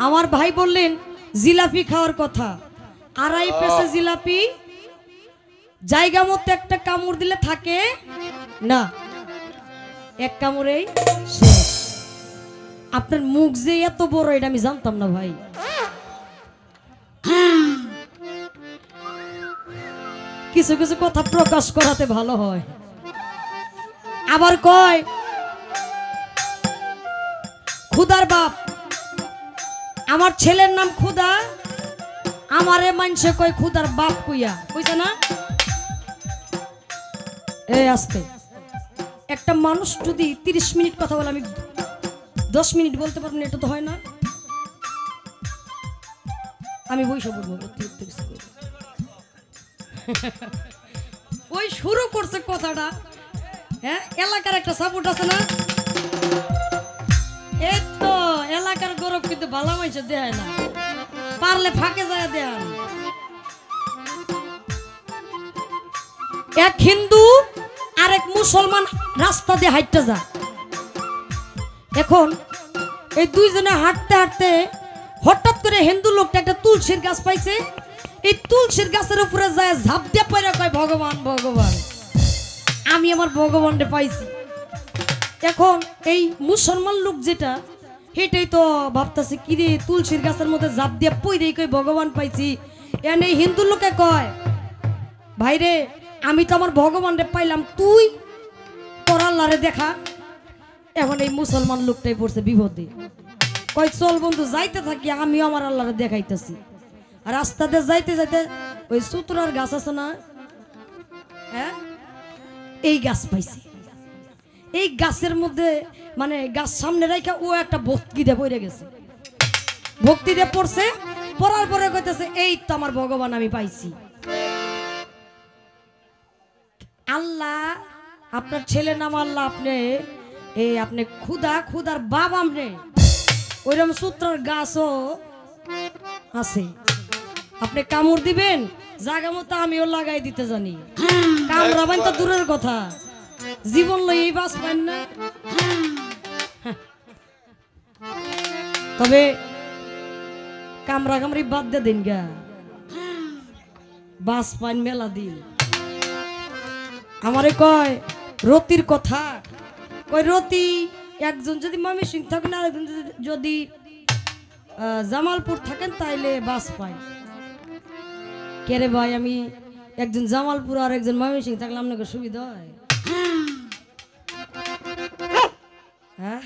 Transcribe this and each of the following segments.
আমার ভাই বললেন জিলাপি খাওয়ার কথা, আড়াই পেসে জিলাপি জায়গা মতো একটা কামড় দিলে থাকে না, এক কামড়েই শেষ। আপনার মুখ যে এত বড় এটা আমি জানতাম না ভাই। কিছু কিছু কথা প্রকাশ করাতে ভালো হয়। আবার কয় খুদার বাপ, আমার ছেলের নাম খুদা, আমারে মানুষে কয় খুদার বাপ কইয়া, কইছে না? এই আস্তে, একটা মানুষ যদি 30 মিনিট কথা বলে আমি 10 মিনিট বলতে পারবো না, এটা তো হয় না। আমি বইসা বলবো ওই শুরু করছে কথাটা। হ্যাঁ, এলাকার একটা সাপোর্ট আছে না, এই তো এলাকার গৌরব কিন্তু ভালো মানুষ দেয় না, পারলে ফাঁকে যায় দেন। এক হিন্দু আর এক মুসলমান রাস্তা দিয়ে হাঁটতে যায়। এখন এই দুইজনে হাঁটতে হাঁটতে হঠাৎ করে হিন্দু লোকটা একটা তুলসীর গাছ পাইছে। এই তুলসীর গাছের উপরে যায় ঝাঁপ দিয়ে পড়ে কয় ভগবান ভগবান, আমি আমার ভগবানকে পাইছি। এখন এই মুসলমান লোক যেটা, সেটাই তো ভাবতেছে কি রে, তুলসীর গাছের মধ্যে ঝাঁপ দিয়ে পড়ে কই ভগবান পাইছি। এনে হিন্দু লোকে কয় ভাই রে, আমি তো আমার ভগবানরে পাইলাম, তুই তোর আল্লাহরে দেখা। এখন এই মুসলমান লোকটাই পড়ছে বিপদে, কয় চল বন্ধু যাইতে থাকি, আমিও আমার আল্লাহরে দেখাইতেছি। আর রাস্তাতে যাইতে যাইতে ওই সুতরার গাছ আছে না, হ্যাঁ, এই গাছ পাইছে। এই গাছের মধ্যে মানে গাছ সামনে রাখা ও একটা ভক্তি দিয়ে পড়ে গেছে, ভক্তি দিয়ে পড়ছে। পড়ার পরে কইতেছে এই তো আমার ভগবান আমি পাইছি। আল্লাহ আপনার ছেলে নাম আল্লাহ, আপনি খুদা, খুদার বাবা, আপনি ওইরকম সূত্রের গাছও আছে। আপনি কামড় দিবেন জায়গা মতো আমিও লাগাই দিতে জানি, কামড়াবেন তো দূরের কথা, জীবন লই এই বাস পাইন না। তবে কামড়া কামড়ি বাদ দিয়ে দিন গা, বাস পাইন মেলা দিন। আমারে কয় রতির কথা, কয় রতি একজন যদি ময়মনসিংহ থাকেন আর একজন যদি জামালপুর থাকেন তাইলে বাস পায়। কে রে ভাই, আমি একজন জামালপুর আর একজন ময়মনসিংহ থাকলে আপনাকে সুবিধা হয়? হ্যাঁ,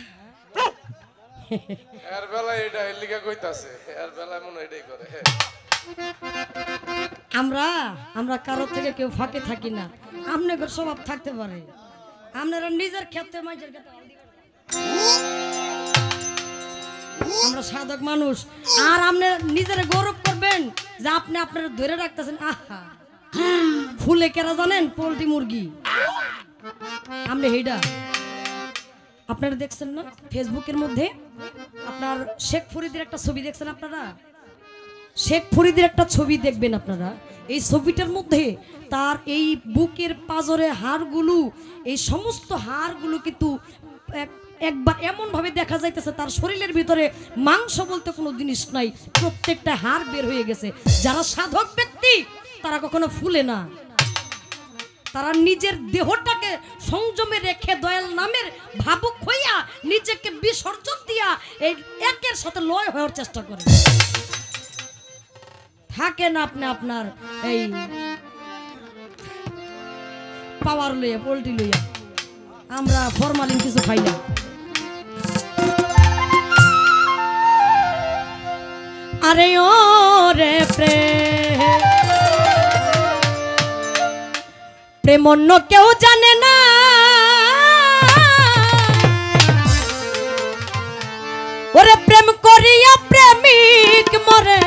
এর বেলা এটা লিখা কইতাছে, এর বেলা মনে এটাই করে। আমরা কারো থেকে কেউ ফাঁকে থাকি না, আপনাদের স্বভাব থাকতে পারে, আপনারা নিজের ক্ষেত্রে মাঝের ক্ষেত্রে আমরা সাধক মানুষ। আর আপনি নিজের গৌরব করবেন যে আপনি আপনারা ধরে রাখতেছেন। আহা, ফুলে কেরা জানেন, পোল্ট্রি মুরগি। আপনি হেডা আপনারা দেখছেন না ফেসবুকের মধ্যে, আপনার শেখ ফরিদের একটা ছবি দেখছেন আপনারা? শেখ ফরিদের একটা ছবি দেখবেন আপনারা, এই ছবিটার মধ্যে তার এই বুকের পাজরে হাড়গুলো, এই সমস্ত হাড়গুলো কিন্তু একবার এমন ভাবে দেখা যাইতেছে তার শরীরের ভিতরে মাংস বলতে কোনো জিনিস নাই, প্রত্যেকটা হাড় বের হয়ে গেছে। যারা সাধক ব্যক্তি তারা কখনো ফুলে না, তারা নিজের দেহটাকে সংযমে রেখে দয়াল নামের ভাবুক হইয়া নিজেকে বিসর্জন দিয়া এই একের সাথে লয় হওয়ার চেষ্টা করে। থাকেন আপনি আপনার এই পাওয়ার লইয়া, পোল্ট্রি লইয়া, আমরা ফরমালিন কিছু খাই না। আরে ও রে প্রেম অন্য কেউ জানে না, ওরে প্রেম করিয়া প্রেমিক মরে,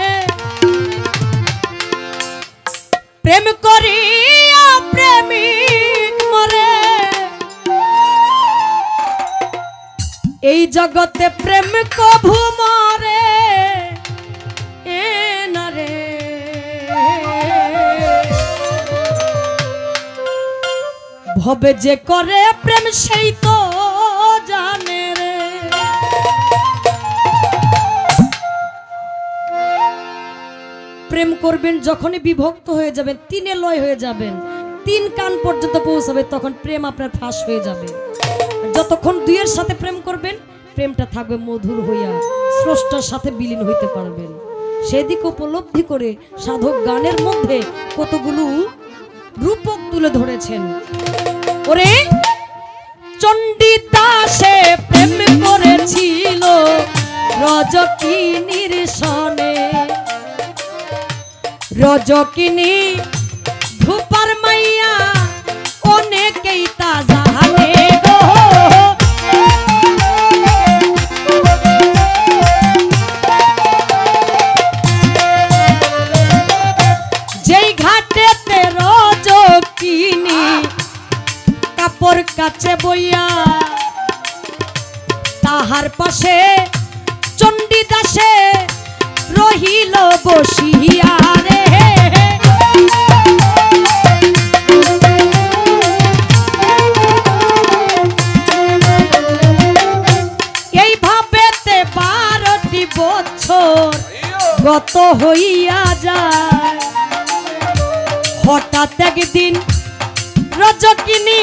প্রেম করিয়া প্রেমিক মরে, এই জগতে প্রেম কভু মরে না রে। ভবে যে করে প্রেম সেই তো জানে রে। প্রেম করবেন, যখনই বিভক্ত হয়ে যাবেন, তিনে লয় হয়ে যাবেন, 3 কান পর্যন্ত পৌঁছাবে, তখন প্রেম আপনার ফাঁস হয়ে যাবে। যতক্ষণ দুইয়ের সাথে প্রেম করবেন, প্রেমটা থাকবে মধুর হইয়া, স্রষ্টার সাথে বিলীন হইতে পারবেন। সেদিক উপলব্ধি করে সাধক গানের মধ্যে কতগুলো রূপক তুলে ধরেছেন। ওরে চণ্ডীদাসে প্রেম করেছিল রজকিনীর সনে, রজকিনী ধূপার মাইয়া অনেকেই তা জানে গো। যেই ঘাটেতে রজকিনী কাপড় কাছে বইয়া, তাহার পাশে চণ্ডীদাসে রহিল বসিয়া রে। এইভাবেতে 12টি বছর গত হইয়া যায়। হঠাৎ একদিন রজকিনী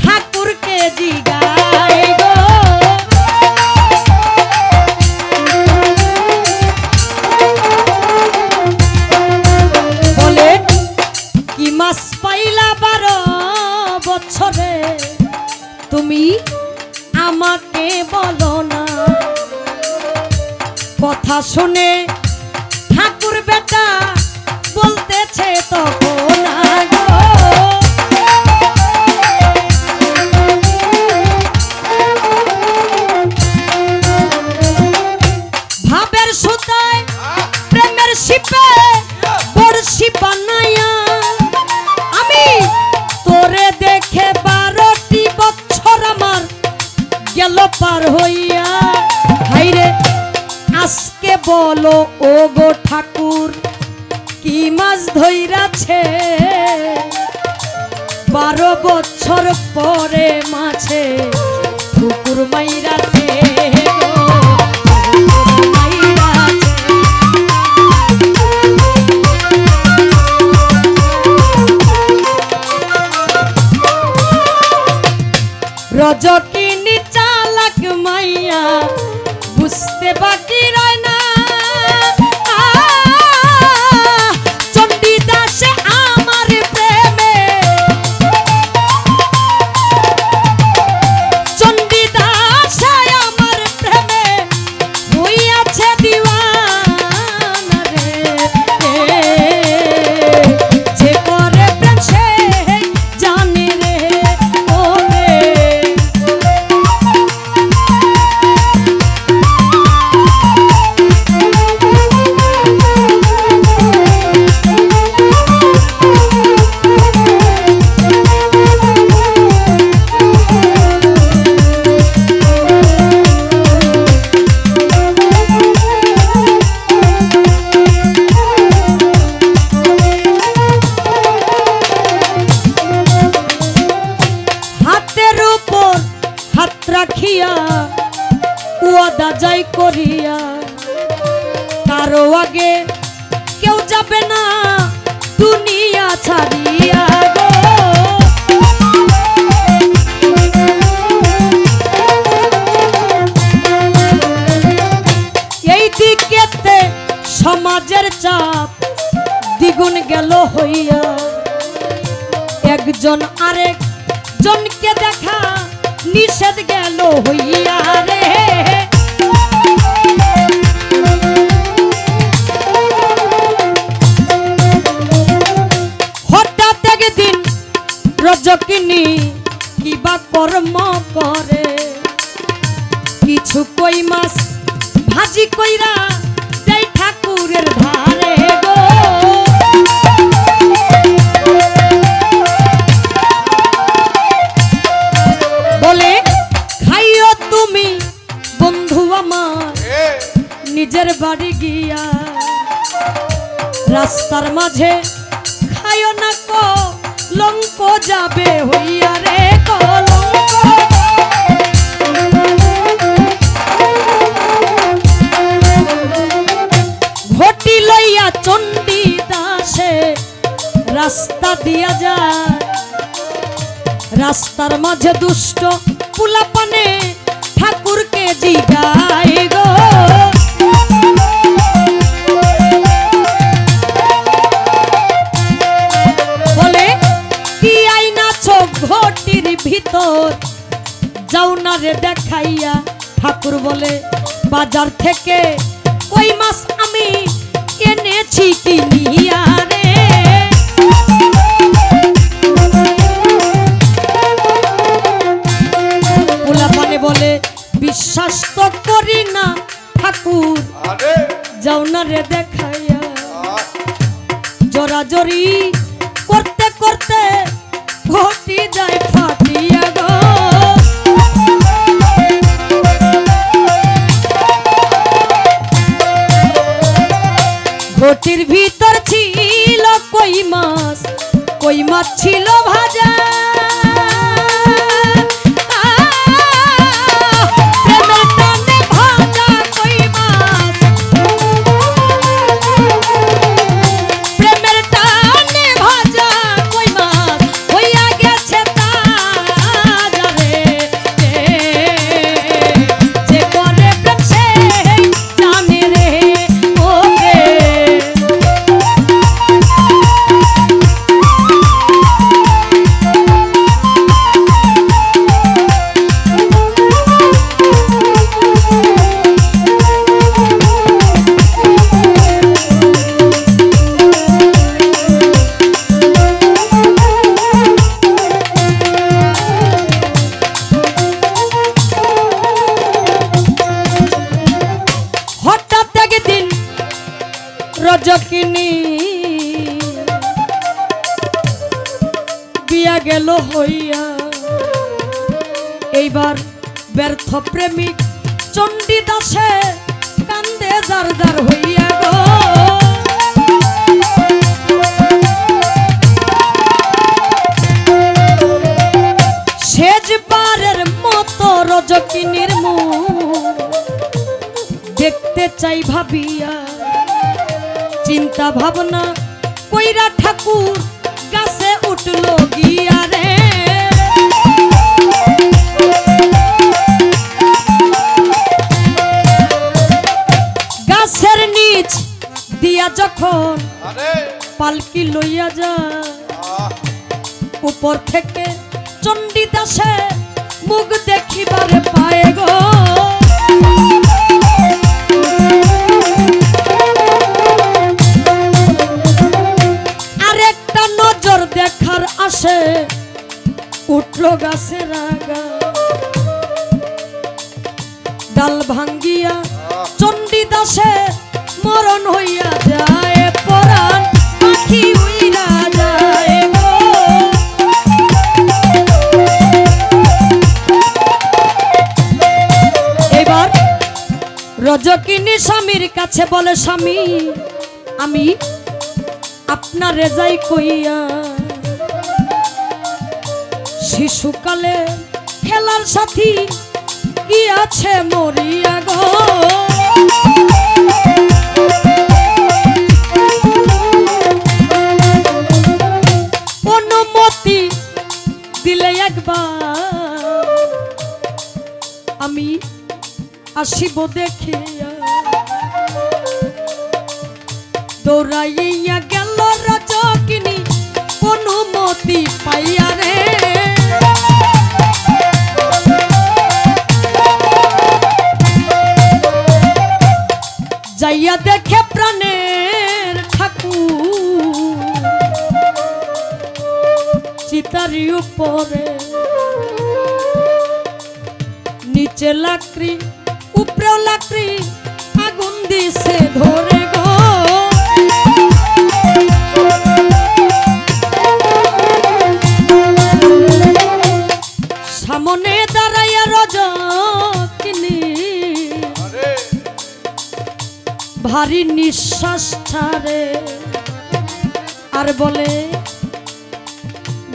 ঠাকুরকে জিগায় গো, বলে কি মাস পাইলা 12 বছরে, তুমি আমাকে বলো না। কথা শুনে ঠাকুর বেটা বলতেছে তখন গো, ভাবের সুতায় প্রেমের শিপে বড়শি বানাইয়া আমি তোরে দেখে 12টি বছর আমার গেল পার হইয়া। হাইরে আজকে বলো ও গো ঠাকুর, কি মাছ ধইরাছে 12 বছর পরে মাছে ঠুকুর মাইরাছে গো, মাইরাছে। রজকিনী চালাক মাইয়া বুঝতে বাকি রয় না, চণ্ডীদাসে আমার প্রেমে, চণ্ডীদাসে আমার প্রেমে হইয়াছে দিওয়ানা রে। যে করে প্রেম সে জানে রে ওরে। হাতের উপর হাত রাখিয়া ওয়াদা যাই করিয়া, কারো আগে কেউ যাবে না দুনিয়া ছাড়িয়া গো। এই দিকেতে সমাজের চাপ দ্বিগুণ গেল হইয়া, একজন আরেক জনকে দেখা নিষেধ গেল হইয়া রে। হঠাৎ একদিন রজকিনী কিবা কর্ম করে, কিছু কই মাছ ভাজি কইরা দেয় ঠাকুরের ধারে গো। বলে খাইও তুমি বন্ধু আমার নিজের বাড়ি গিয়া, রাস্তার মাঝে খাইও না কলঙ্ক যাবে হইয়া রে কলঙ্ক। ঘটি লইয়া চণ্ডী রাস্তা দিয়া যায় রাস্তার মাঝে দুষ্ট পুলাপানে ঠাকুরকে জিগায় গো বলে কি আইনা চোখ ঘটির ভিতর যাও না রে দেখাইয়া ঠাকুর বলে বাজার থেকে কই মাছ আমি এনেছি কিনিয়া রে পোলাপানে বলে বিশ্বাস তো করি না ঠাকুর যাও না রে দেখাইয়া জোরাজোরি করতে করতে ঘটি যায় ফাটিয়া গো ঘটির ভিতর ছিল কই মাছ ছিল ভাজা প্রেমের টানে ভাজা কই মাছ প্রেমের টানে ভাজা কই মাছ হইয়া গেছে তাজা রে যে করে প্রেম সে জানে রে ওরে রজকিনী বিয়া গেল হইয়া এইবার ব্যর্থ প্রেমিক চণ্ডীদাসে কান্দে জার জার হইয়া গো শেষবারের মতো রজকিনীর মুখ দেখতে চাই ভাবিয়া চিন্তা ভাবনা কইরা ঠাকুর গাছে উঠলো গিয়া রে গাছের নিচ দিয়া যখন পালকি লইয়া যায় উপর থেকে চণ্ডীদাসে মুখ দেখিবারে পায় গো দেখার আসে উঠলো গাছের আগা ডাল ভাঙ্গিয়া চণ্ডীদাসে মরণ হইয়া যায় পরাণ পাখি উইরা যায় গো এবার রজকিনী স্বামীর কাছে বলে স্বামী আমি আপনার রেজাই কইয়া শিশুকালে খেলার সাথী গিয়াছে মরিয়া গো অনুমতি দিলে একবার আমি আসিব দেখিয়া দৌড়াইয়া গেল রজকিনী অনুমতি পাইয়া রে যাইয়া দেখে প্রাণের ঠাকুর চিতারি উপরে নিচে লাকড়ি উপরেও লাকড়ি আগুন দিছে ধরে গো সামনে দাঁড়াইয়া রজকিনী ভারী নিঃশ্বাস ছাড়ে আর বলে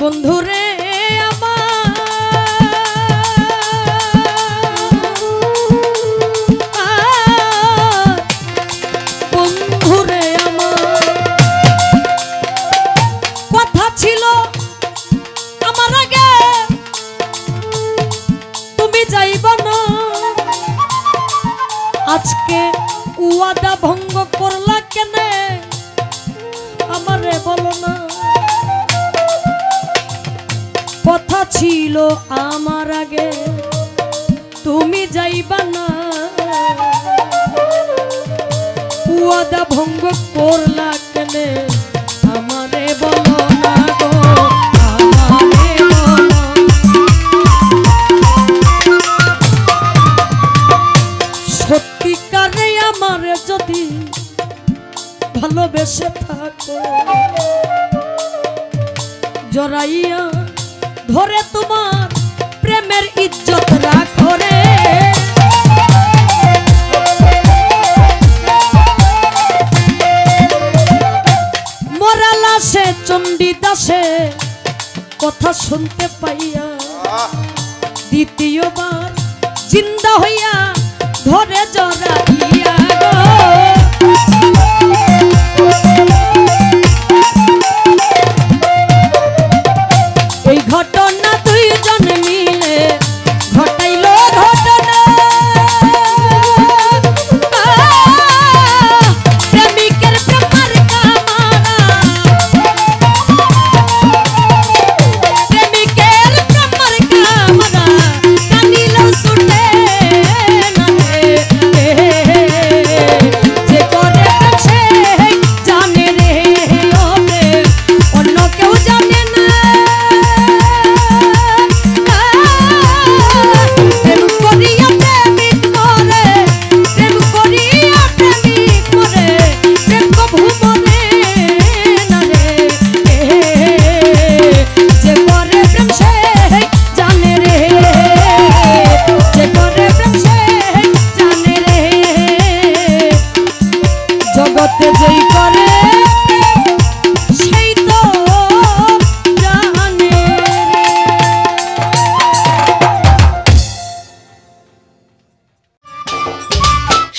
বন্ধুরে বন্ধুরে আমার আগে ওয়াদা ভঙ্গ করলা কেনে আমারে বলো না। কথা ছিল আমার আগে তুমি যাইবা না, ওয়াদা ভঙ্গ করলা কেনে আমারে বলো না গো, আমারে বলো। সত্যিকারে আমারে যদি ভালোবেসে থাকো, জড়াইয়া ধরে তোমার প্রেমের ইজ্জত রাখো রে। মরা লাশে চণ্ডীদাসে কথা শুনতে পাইয়া দ্বিতীয়বার জিন্দা হইয়া ধরে জড়াইয়া গো। এই ঘটনা দুইজন মিলে ঘটাইল ঘটনা, প্রেমিকের প্রেমার কামানা, প্রেমিকের প্রেমার কামানা কানিল ছুটে না রে। যে করে প্রেম সে জানে রে, ও প্রেম অন্য কেউ জানে না। প্রেম করিয়া প্রেমিক মরে, প্রেম করিয়া প্রেমিক মরে, প্রেম কভু মরে না রে। যে করে প্রেম সে জানে রে, যে করে প্রেম সে জানে রে। জগতে যেই করে সেই তো জানে রে।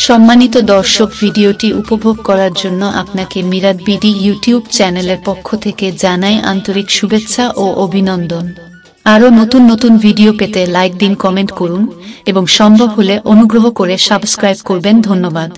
সম্মানিত দর্শক, ভিডিওটি উপভোগ করার জন্য আপনাকে মিরাত বিডি ইউটিউব চ্যানেলের পক্ষ থেকে জানাই আন্তরিক শুভেচ্ছা ও অভিনন্দন। আরও নতুন নতুন ভিডিও পেতে লাইক দিন, কমেন্ট করুন এবং সম্ভব হলে অনুগ্রহ করে সাবস্ক্রাইব করবেন। ধন্যবাদ।